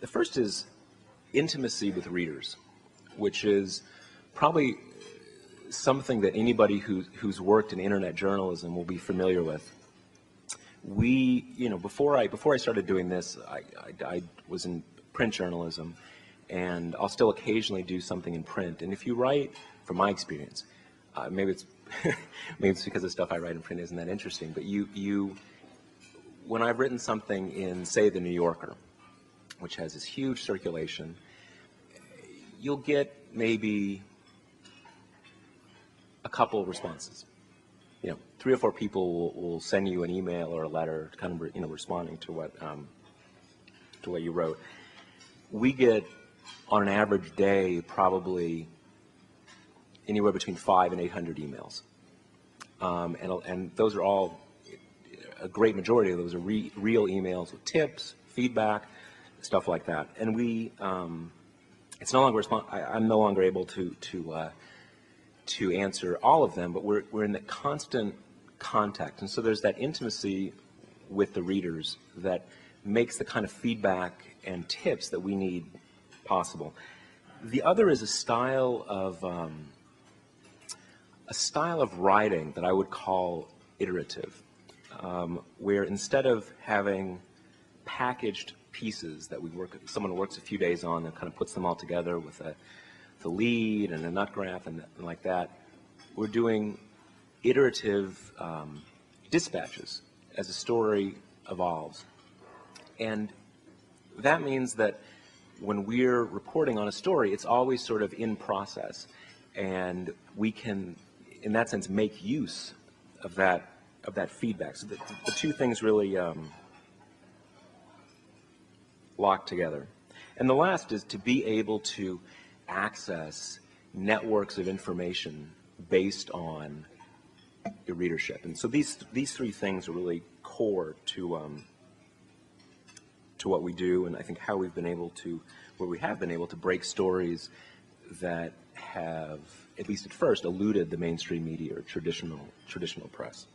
The first is intimacy with readers, which is probably something that anybody who's worked in internet journalism will be familiar with. We, before I started doing this, I was in print journalism, and I'll still occasionally do something in print. And if you write, from my experience, maybe it's maybe it's because the stuff I write in print isn't that interesting, but when I've written something in, say, the New Yorker, which has this huge circulation, you'll get maybe a couple of responses. 3 or 4 people will send you an email or a letter, kind of responding to what you wrote. We get, on an average day, probably anywhere between 500 and 800 emails, and those are all, a great majority of those are real emails with tips, feedback, stuff like that. And it's no longer I'm no longer able to answer all of them, but we're in the constant contact, and so there's that intimacy with the readers that makes the kind of feedback and tips that we need possible. The other is a style of writing that I would call iterative, where instead of having packaged pieces that someone works a few days on and kind of puts them all together with the lead and a nut graph and like that, we're doing iterative dispatches as a story evolves. And that means that when we're reporting on a story, it's always sort of in process, and we can, in that sense, make use of that feedback. So the two things really lock together. And the last is to be able to access networks of information based on your readership. And so these 3 things are really core to what we do, and I think how we've been able to, where we have been able to break stories that have, at least at first, eluded the mainstream media or traditional press.